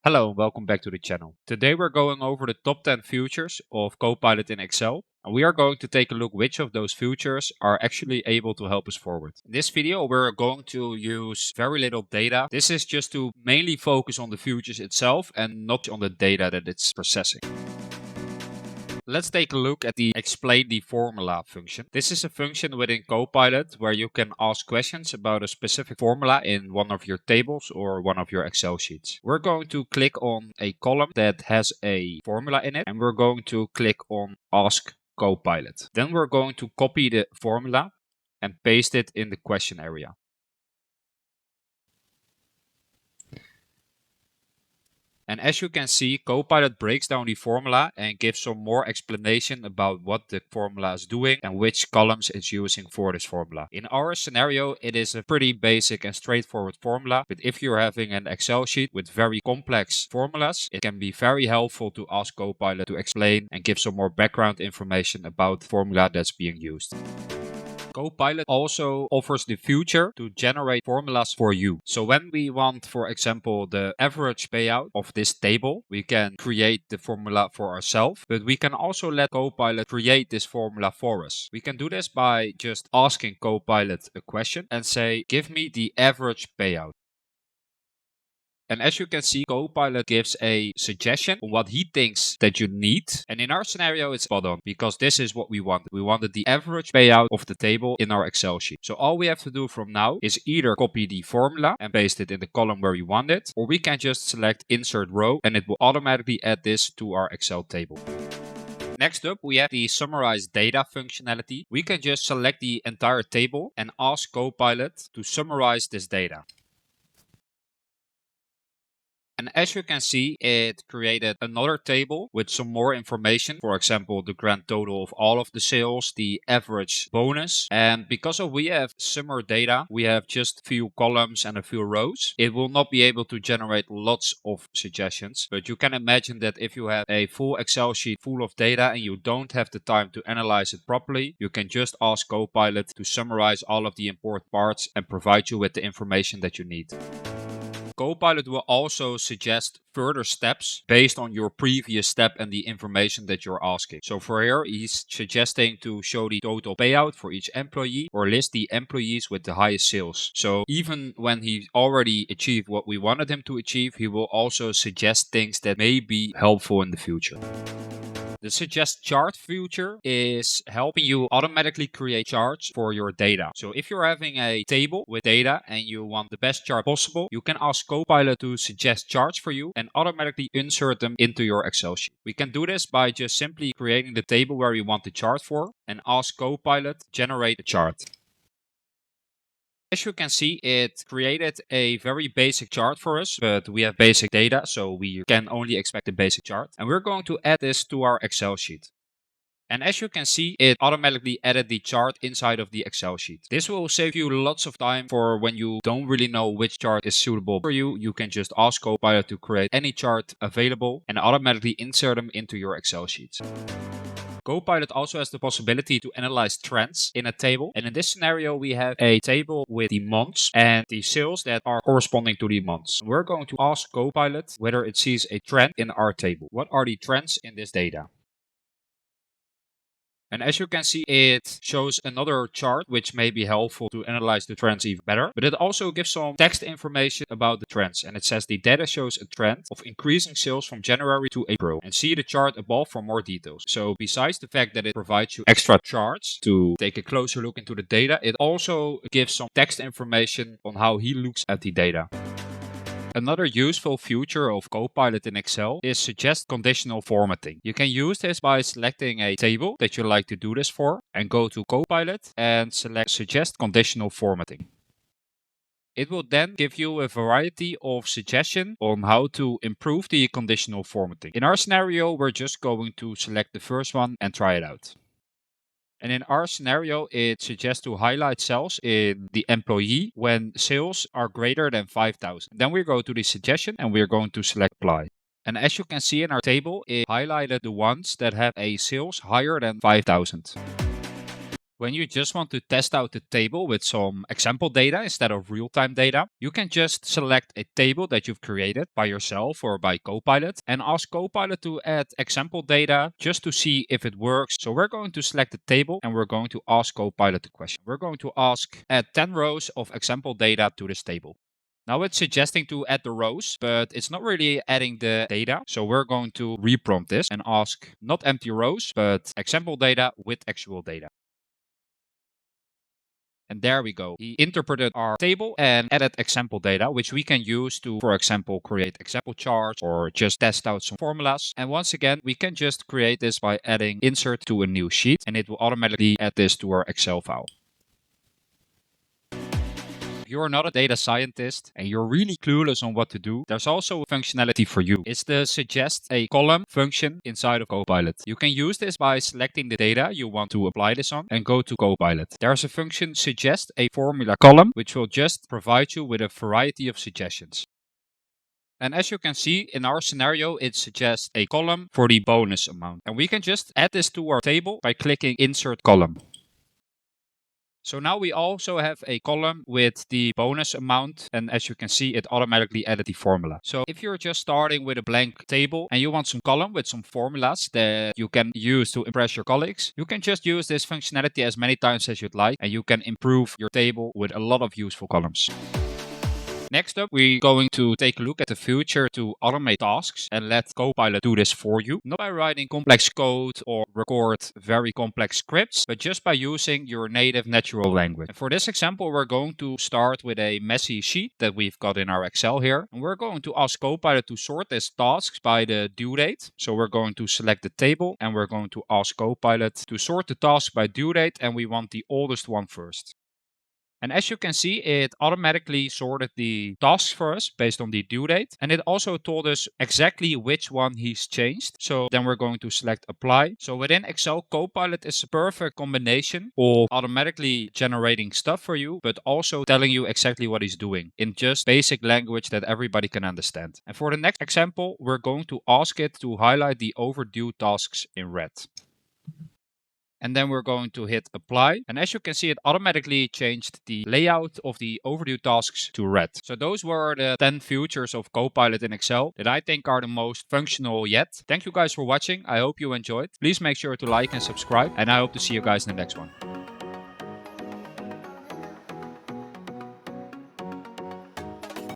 Hello and welcome back to the channel. Today we're going over the top 10 features of Copilot in Excel, and we are going to take a look which of those features are actually able to help us forward. In this video we're going to use very little data. This is just to mainly focus on the features itself and not on the data that it's processing. Let's take a look at the explain the formula function. This is a function within Copilot where you can ask questions about a specific formula in one of your tables or one of your Excel sheets. We're going to click on a column that has a formula in it, and we're going to click on Ask Copilot. Then we're going to copy the formula and paste it in the question area. And as you can see, Copilot breaks down the formula and gives some more explanation about what the formula is doing and which columns it's using for this formula. In our scenario, it is a pretty basic and straightforward formula, but if you're having an Excel sheet with very complex formulas, it can be very helpful to ask Copilot to explain and give some more background information about the formula that's being used. Copilot also offers the feature to generate formulas for you. So when we want, for example, the average payout of this table, we can create the formula for ourselves, but we can also let Copilot create this formula for us. We can do this by just asking Copilot a question and say, give me the average payout. And as you can see, Copilot gives a suggestion on what he thinks that you need. And in our scenario, it's spot on because this is what we wanted. We wanted the average payout of the table in our Excel sheet. So all we have to do from now is either copy the formula and paste it in the column where we want it, or we can just select Insert Row and it will automatically add this to our Excel table. Next up, we have the Summarize Data functionality. We can just select the entire table and ask Copilot to summarize this data. And as you can see, it created another table with some more information. For example, the grand total of all of the sales, the average bonus. And because we have summer data, we have just a few columns and a few rows. It will not be able to generate lots of suggestions. But you can imagine that if you have a full Excel sheet full of data and you don't have the time to analyze it properly, you can just ask Copilot to summarize all of the important parts and provide you with the information that you need. Copilot will also suggest further steps based on your previous step and the information that you're asking. So for here, he's suggesting to show the total payout for each employee or list the employees with the highest sales. So even when he already achieved what we wanted him to achieve, he will also suggest things that may be helpful in the future. The Suggest Chart feature is helping you automatically create charts for your data. So if you're having a table with data and you want the best chart possible, you can ask Copilot to suggest charts for you and automatically insert them into your Excel sheet. We can do this by just simply creating the table where we want the chart for and ask Copilot to generate a chart. As you can see, it created a very basic chart for us, but we have basic data, so we can only expect a basic chart. And we're going to add this to our Excel sheet. And as you can see, it automatically added the chart inside of the Excel sheet. This will save you lots of time for when you don't really know which chart is suitable for you. You can just ask Copilot to create any chart available and automatically insert them into your Excel sheets. Copilot also has the possibility to analyze trends in a table. And in this scenario, we have a table with the months and the sales that are corresponding to the months. We're going to ask Copilot whether it sees a trend in our table. What are the trends in this data? And as you can see, it shows another chart which may be helpful to analyze the trends even better. But it also gives some text information about the trends. And it says the data shows a trend of increasing sales from January to April. And see the chart above for more details. So besides the fact that it provides you extra charts to take a closer look into the data, it also gives some text information on how he looks at the data. Another useful feature of Copilot in Excel is Suggest Conditional Formatting. You can use this by selecting a table that you like to do this for and go to Copilot and select Suggest Conditional Formatting. It will then give you a variety of suggestions on how to improve the conditional formatting. In our scenario, we're just going to select the first one and try it out. And in our scenario, it suggests to highlight cells in the employee when sales are greater than 5,000. Then we go to the suggestion and we're going to select apply. And as you can see in our table, it highlighted the ones that have a sales higher than 5,000. When you just want to test out the table with some example data instead of real-time data, you can just select a table that you've created by yourself or by Copilot and ask Copilot to add example data just to see if it works. So we're going to select the table and we're going to ask Copilot the question. We're going to ask add 10 rows of example data to this table. Now it's suggesting to add the rows, but it's not really adding the data. So we're going to reprompt this and ask not empty rows, but example data with actual data. And there we go. He interpreted our table and added example data, which we can use to, for example, create example charts or just test out some formulas. And once again, we can just create this by adding insert to a new sheet, and it will automatically add this to our Excel file. If you're not a data scientist and you're really clueless on what to do, there's also a functionality for you. It's the suggest a column function inside of Copilot. You can use this by selecting the data you want to apply this on and go to Copilot. There's a function suggest a formula column, which will just provide you with a variety of suggestions. And as you can see in our scenario, it suggests a column for the bonus amount. And we can just add this to our table by clicking insert column. So now we also have a column with the bonus amount, and as you can see, it automatically added the formula. So if you're just starting with a blank table and you want some column with some formulas that you can use to impress your colleagues, you can just use this functionality as many times as you'd like, and you can improve your table with a lot of useful columns. Next up, we're going to take a look at the future to automate tasks and let Copilot do this for you. Not by writing complex code or record very complex scripts, but just by using your native natural language. And for this example, we're going to start with a messy sheet that we've got in our Excel here. And we're going to ask Copilot to sort these tasks by the due date. So we're going to select the table and we're going to ask Copilot to sort the tasks by due date, and we want the oldest one first. And as you can see, it automatically sorted the tasks for us based on the due date. And it also told us exactly which one he's changed. So then we're going to select apply. So within Excel, Copilot is a perfect combination of automatically generating stuff for you, but also telling you exactly what he's doing in just basic language that everybody can understand. And for the next example, we're going to ask it to highlight the overdue tasks in red. And then we're going to hit apply. And as you can see, it automatically changed the layout of the overdue tasks to red. So those were the 10 features of Copilot in Excel that I think are the most functional yet. Thank you guys for watching. I hope you enjoyed. Please make sure to like and subscribe. And I hope to see you guys in the next one.